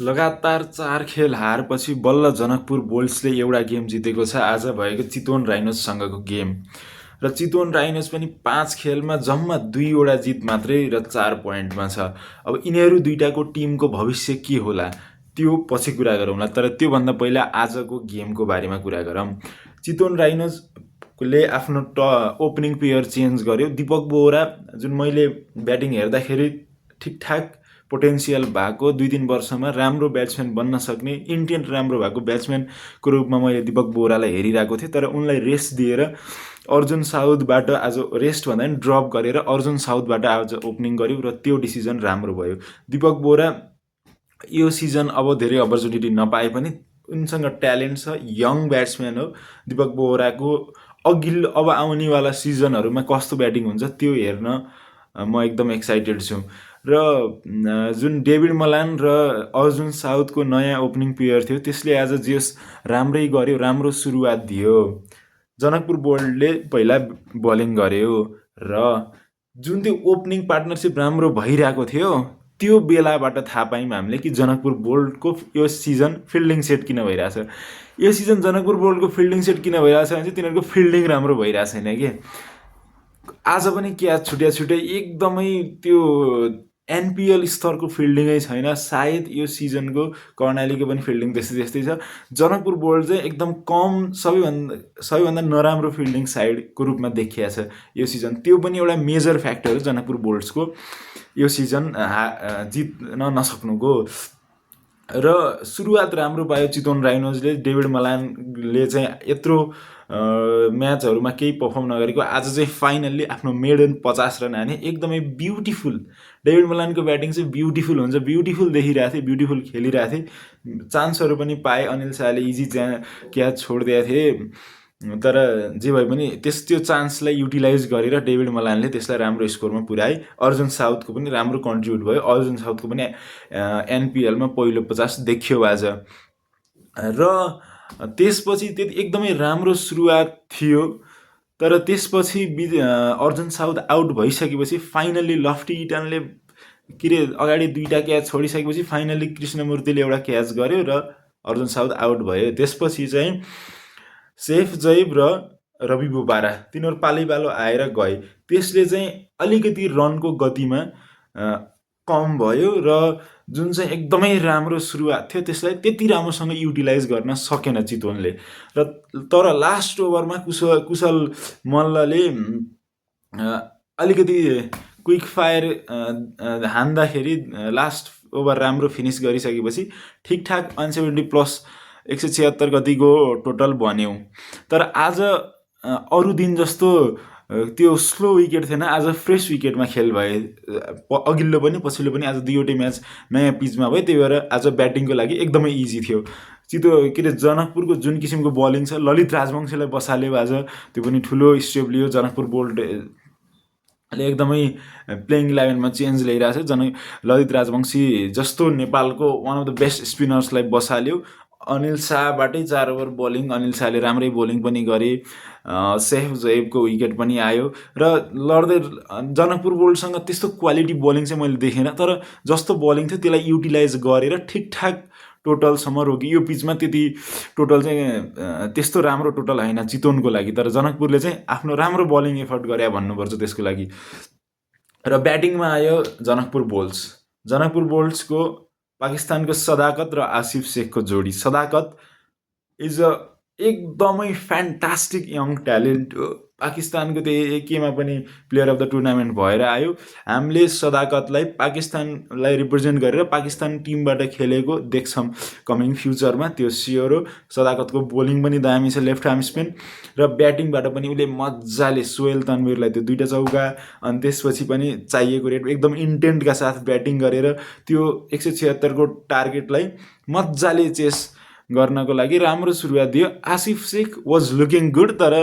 लगातार 4 खेल हारपछि बल्ल जनकपुर बोल्ट्सले एउटा गेम जितेको छ। आज भएको चितवन राइनोजसँगको गेम र चितवन राइनोज पनि 5 खेलमा जम्मा 2वटा जित मात्रै र 4 पोइन्टमा छ। अब यिनीहरू दुईटाको टिमको भविष्य के होला त्यो पछि कुरा गरौँला, तर त्योभन्दा पहिला आजको गेमको बारेमा कुरा गरौँ। चितवन राइनोजले आफ्नो ओपनिङ पेयर चेन्ज गर्यो। दीपक बोहरा, जुन मैले ब्याटिङ हेर्दाखेरि ठिकठाक पोटेन्सियल भएको 2-3 वर्षमा राम्रो ब्याट्सम्यान बन्न सक्ने इन्टेन्ट राम्रो भएको ब्याट्सम्यानको रूपमा मैले दीपक बोहरालाई हेरिरहेको थिएँ, तर उनलाई रेस्ट दिएर अर्जुन साउदबाट आज रेस्ट भन्दा पनि ड्रप गरेर अर्जुन साउदबाट आज ओपनिङ गर्यो र त्यो डिसिजन राम्रो भयो। दीपक बोहरा यो सिजन अब धेरै अपर्च्युनिटी नपाए पनि उनसँग ट्यालेन्ट छ, यङ ब्याट्सम्यान हो। दीपक बोहराको अघिल्लो अब आउनेवाला सिजनहरूमा कस्तो ब्याटिङ हुन्छ त्यो हेर्न म एकदम एक्साइटेड छु। र जुन डेभिड मलान र अर्जुन साउदको नयाँ ओपनिङ पेयर थियो त्यसले आज जेस राम्रै गर्यो, राम्रो सुरुवात दियो। जनकपुर बोल्टले पहिला बलिङ गर्यो र जुन त्यो ओपनिङ पार्टनरसिप राम्रो भइरहेको थियो त्यो बेलाबाट थाहा पायौँ हामीले कि जनकपुर बोल्टको यो सिजन फिल्डिङ सेट किन भइरहेछ। यो सिजन जनकपुर बोल्टको फिल्डिङ सेट किन भइरहेछ भने चाहिँ तिनीहरूको फिल्डिङ राम्रो भइरहेको छैन कि। आज पनि क्याच छुट्या एकदमै त्यो एनपिएल स्तरको फिल्डिङै छैन। सायद यो सिजनको कर्णालीको पनि फिल्डिङ त्यस्तै छ। जनकपुर बोल्ट चाहिँ एकदम कम सबैभन्दा नराम्रो फिल्डिङ साइडको रूपमा देखिया छ यो सिजन। त्यो पनि एउटा मेजर फ्याक्टर हो जनकपुर बोल्ट्सको यो सिजन जित्न नसक्नुको। र सुरुवात राम्रो पायो चितवन राइनोजले। डेभिड मलानले चाहिँ यत्रो म्याचहरूमा केही पर्फर्म नगरेको आज चाहिँ फाइनल्ली आफ्नो मेडन 50 रन हाने। एकदमै ब्युटिफुल डेभिड मलानको ब्याटिङ चाहिँ ब्युटिफुल हुन्छ, ब्युटिफुल देखिरहेको थिएँ, ब्युटिफुल खेलिरहेको थिएँ। चान्सहरू पनि पाए, अनिल शाहले इजी क्याच छोडिदिएको थिए, तर जे भए पनि त्यो चान्सलाई युटिलाइज गरेर डेभिड मलानले त्यसलाई राम्रो स्कोरमा पुर्याए। अर्जुन साउदको पनि राम्रो कन्ट्रिब्युट भयो। अर्जुन साउदको पनि एनपिएलमा पहिलो 50 देखियो आज। र त्यसपछि एकदमै राम्रो सुरुवात थियो, तर त्यसपछि अर्जुन साउद आउट भइसकेपछि फाइनल्ली लफ्टी इटनले अगाडि 2टा क्याच छोडिसकेपछि फाइनल्ली कृष्णमूर्तिले एउटा क्याच गर्यो र अर्जुन साउद आउट भयो। त्यसपछि चाहिँ सेफ जैब र रवि बोपारा तिनीहरू पालैपालो आएर गए। त्यसले चाहिँ अलिकति रनको गतिमा कम भयो र जुन चाहिँ एकदमै राम्रो सुरुवात थियो त्यसलाई त्यति राम्रोसँग युटिलाइज गर्न सकेन चितवनले। र तर लास्ट ओभरमा कुशल मल्लले अलिकति क्विक फायर हान्दाखेरि लास्ट ओभर राम्रो फिनिस गरिसकेपछि ठिकठाक 170+ 176 कतिको टोटल बन्यो। तर आज अरू दिन जस्तो त्यो स्लो विकेट थिएन, आज फ्रेस विकेटमा खेल भए। अघिल्लो पनि पछिल्लो पनि आज 2वटै म्याच नयाँ पिचमा भयो, त्यही भएर आज ब्याटिङको लागि एकदमै इजी थियो। जनकपुरको जुन किसिमको बलिङ छ, ललित राजवंशीलाई बसाल्यो आज, त्यो पनि ठुलो स्टेप लियो। जनकपुर बोल्टले एकदमै प्लेइङ 11मा चेन्ज ल्याइरहेको छ। ललित राजवंशी जस्तो नेपालको वान अफ द बेस्ट स्पिनर्सलाई बसाल्यो। अनिल शाहबाटै 4 ओभर बलिङ, अनिल शाहले राम्रै बलिङ पनि गरे। सेफ जैबको विकेट पनि आयो र लड्दै जनकपुर बोल्टसँग त्यस्तो क्वालिटी बलिङ चाहिँ मैले देखेन, तर जस्तो बलिङ थियो त्यसलाई युटिलाइज गरेर ठिकठाक टोटलसम्म रोक्यो। यो पिचमा त्यति टोटल चाहिँ त्यस्तो राम्रो टोटल होइन चितवनको लागि, तर जनकपुरले चाहिँ आफ्नो राम्रो बलिङ एफर्ट गरे भन्नुपर्छ त्यसको लागि। र ब्याटिङमा आयो जनकपुर बोल्ट्सको पाकिस्तानको सदाकत र आसिफ शेखको जोडी। सदाकत इज एकदमै फ्यान्टास्टिक यङ ट्यालेन्ट हो। पाकिस्तानको त्यो केमा पनि प्लेयर अफ द टुर्नामेन्ट भएर आयो। हामीले सदाकतलाई पाकिस्तानलाई रिप्रेजेन्ट गरेर पाकिस्तान टिमबाट खेलेको देख्छौँ कमिङ फ्युचरमा, त्यो स्योर हो। सदाकतको बोलिङ पनि दामी छ, लेफ्ट आर्म स्पिन, र ब्याटिङबाट पनि उसले मजाले सोहेल तन्वीरलाई त्यो 2टा चौका, अनि त्यसपछि पनि चाहिएको रेट एकदम इन्टेन्टका साथ ब्याटिङ गरेर त्यो 176 को टार्गेटलाई मजाले चेस गर्नको लागि राम्रो सुरुवात दियो। Asif Shaikh was looking good, तर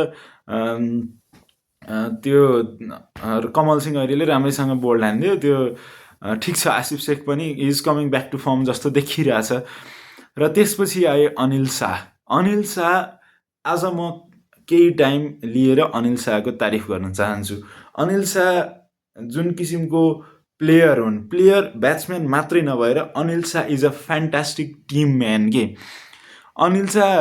त्यो कमल सिंह ऐरीले राम्रैसँग बोल्ड हान्दियो। त्यो ठिक छ, आसिफ शेख पनि is coming back to form जस्तो देखिरहेछ। र त्यसपछि आए अनिल शाह। आज म केही टाइम लिएर अनिल शाहको तारिफ गर्न चाहन्छु। अनिल शाह जुन किसिमको प्लेयर हुन्, प्लेयर ब्याट्सम्यान मात्रै नभएर Anil Shah is a fantastic team man के। अनिल शाह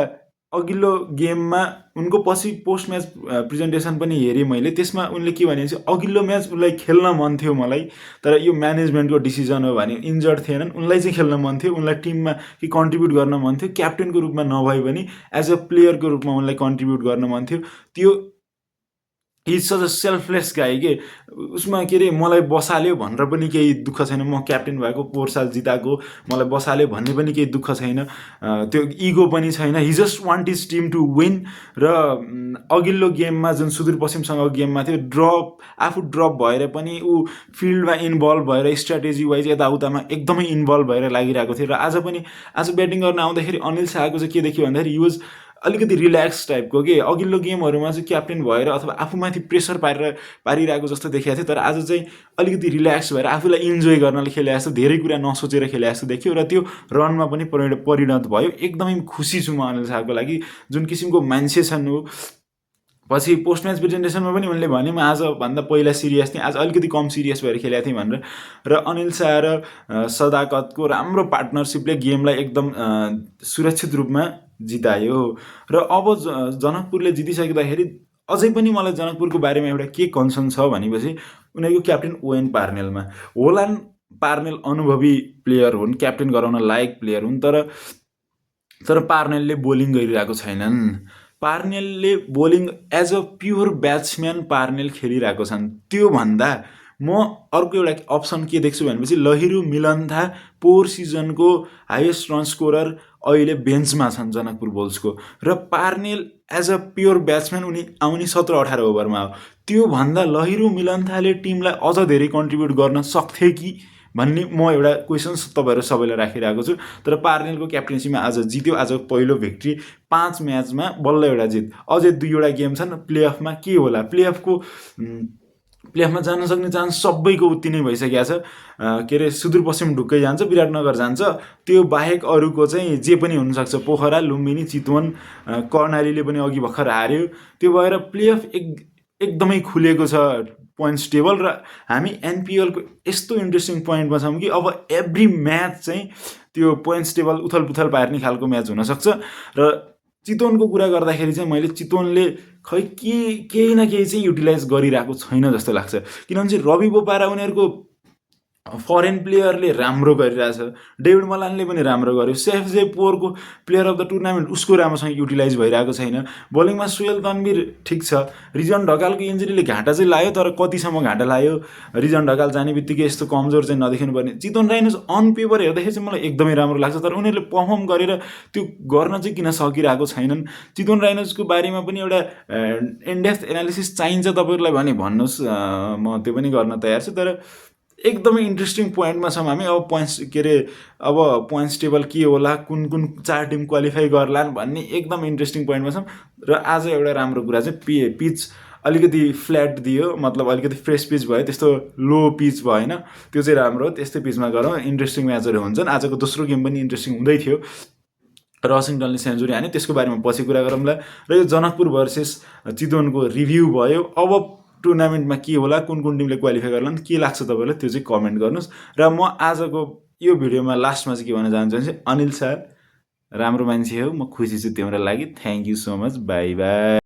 अघिल्लो गेममा उनको पछि पोस्ट म्याच प्रेजेन्टेसन पनि हेरेँ मैले, त्यसमा उनले के भने चाहिँ अघिल्लो म्याच उनलाई खेल्न मन थियो मलाई, तर यो म्यानेजमेन्टको डिसिजन हो भने, इन्जर्ड थिएनन्, उनलाई चाहिँ खेल्न मन थियो, उनलाई टिममा कि कन्ट्रिब्युट गर्न मन थियो, क्याप्टेनको रूपमा नभए पनि एज अ प्लेयरको रूपमा उनलाई कन्ट्रिब्युट गर्न मन थियो। त्यो इज सच अ सेल्फलेस गाई के, उसमा के अरे मलाई बसाल्यो भनेर पनि केही दुःख छैन, म क्याप्टेन भएको 4 साल जिताएको, मलाई बसाल्यो भन्ने पनि केही दुःख छैन, त्यो इगो पनि छैन। He just want his team to win. र अघिल्लो गेममा जुन सुदूरपश्चिमसँग गेममा थियो, आफू ड्रप भएर पनि ऊ फिल्डमा इन्भल्भ भएर स्ट्राटेजी वाइज यताउतामा एकदमै इन्भल्भ भएर लागिरहेको थियो। र आज ब्याटिङ गर्न आउँदाखेरि अनिल शाहको चाहिँ के देखियो भन्दाखेरि हि वाज अलिकति रिल्याक्स टाइपको के, अघिल्लो गेमहरूमा चाहिँ क्याप्टेन भएर अथवा आफूमाथि प्रेसर पारिरहेको जस्तो देखिएको थियो, तर आज चाहिँ अलिकति रिल्याक्स भएर आफूलाई इन्जोय गर्नले खेले जस्तो, धेरै कुरा नसोचेर खेले जस्तो देखियो, र त्यो रनमा पनि परिणत भयो। एकदमै खुसी छु म अनिल शाहको लागि, जुन किसिमको मान्छे छन् ऊ। पछि पोस्ट म्याच प्रेजेन्टेसनमा पनि उनले भने म आजभन्दा पहिला सिरियस थिएँ, आज अलिकति कम सिरियस भएर खेलेको थिएँ भनेर। र अनिल शाह र सदाकतको राम्रो पार्टनरसिपले गेमलाई एकदम सुरक्षित रूपमा जितायो। र अब जनकपुरले जितिसक्दाखेरि अझै पनि मलाई जनकपुरको बारेमा एउटा के कन्सर्न छ भनेपछि उनीहरूको क्याप्टेन ओएन पार्नेलमा। होलान् पार्नेल अनुभवी प्लेयर हुन्, क्याप्टेन गराउन लायक प्लेयर हुन्, तर पार्नेलले बोलिङ गरिरहेको छैनन्। पार्नेलले bowling as a pure batsman Parnell खेलिरहेको छन्। त्योभन्दा म अर्को एउटा अप्सन के देख्छु भनेपछि लहिरु मिलन्था पोहोर सिजनको हाइएस्ट रन स्कोरर अहिले बेन्चमा छन् जनकपुर बुल्सको, र Parnell as a pure batsman उनी आउने 17-18 ओभरमा हो। त्योभन्दा लहिरु मिलन्थाले टिमलाई अझ धेरै कन्ट्रिब्युट गर्न सक्थे कि भन्ने म एउटा क्वेसन्स तपाईँहरू सबैलाई राखिरहेको छु। तर पार्नेलको क्याप्टेन्सीमा आज जित्यो, आज पहिलो भिक्ट्री, 5 म्याचमा बल्ल एउटा जित, अझै 2वटा गेम छन्। प्लेअफमा के होला, प्लेअफमा जान सक्ने चान्स सबैको उति नै भइसकेको छ। के अरे सुदूरपश्चिम ढुक्कै जान्छ, विराटनगर जान्छ, त्यो बाहेक अरूको चाहिँ जे पनि हुनसक्छ। पोखरा, लुम्बिनी, चितवन, कर्णालीले पनि अघि भर्खर हार्यो। त्यो भएर प्लेअफ एकदमै खुलेको छ पोइन्ट्स टेबल। र हामी एनपिएलको यस्तो इन्ट्रेस्टिङ पोइन्टमा छौँ कि अब एभ्री म्याच चाहिँ त्यो पोइन्ट्स टेबल उथलपुथल पार्ने खालको म्याच हुनसक्छ। र चितवनको कुरा गर्दाखेरि चाहिँ मैले चितवनले खै केही न केही चाहिँ युटिलाइज गरिरहेको छैन जस्तो लाग्छ, किनभने चाहिँ रवि बोपारा उनीहरूको फरेन प्लेयरले राम्रो गरिरहेछ, डेभिड मलानले पनि राम्रो गर्यो, सेफजे पोरको प्लेयर अफ द टुर्नामेन्ट उसको राम्रोसँग युटिलाइज भइरहेको छैन। बोलिङमा सुयल तन्वीर ठिक छ, रिजन ढकालको इन्जुरीले घाटा चाहिँ लाग्यो, तर कतिसम्म घाटा लाग्यो, रिजन ढकाल जाने बित्तिकै यस्तो कमजोर चाहिँ नदेखिनु पर्ने। चितवन राइनोज अन पेपर हेर्दाखेरि चाहिँ मलाई एकदमै राम्रो लाग्छ, तर उनीहरूले पर्फर्म गरेर त्यो गर्न चाहिँ किन सकिरहेको छैनन्। चितवन राइनोजको बारेमा पनि एउटा इनडेप्थ एनालिसिस चाहिन्छ तपाईँहरूलाई भने भन्नुहोस्, म त्यो पनि गर्न तयार छु। तर एकदमै इन्ट्रेस्टिङ पोइन्टमा छौँ हामी। अब पोइन्ट्स टेबल के होला, कुन 4 टिम क्वालिफाई गर्लान् भन्ने एकदम इन्ट्रेस्टिङ पोइन्टमा छौँ। र आज एउटा राम्रो कुरा चाहिँ पिच अलिकति फ्ल्याट दियो, मतलब अलिकति फ्रेस पिच भयो, त्यस्तो लो पिच भएन, त्यो चाहिँ राम्रो हो। त्यस्तै पिचमा गरौँ, इन्ट्रेस्टिङ म्याचहरू हुन्छन्। आजको दोस्रो गेम पनि इन्ट्रेस्टिङ हुँदै थियो, वासिङटनले सेन्चुरी हान्यो, त्यसको बारेमा पछि कुरा गरौँला। र यो जनकपुर भर्सेस चितवनको रिभ्यू भयो। अब टुर्नामेन्टमा के होला, कुन टिमले क्वालिफाई गर्लान्, के लाग्छ तपाईँलाई त्यो चाहिँ कमेन्ट गर्नुहोस्। र म आजको यो भिडियोमा लास्टमा चाहिँ के भन्न चाहन्छु भने अनिल शाह राम्रो मान्छे हो, म खुसी छु तिम्रो लागि। Thank you so much, by by.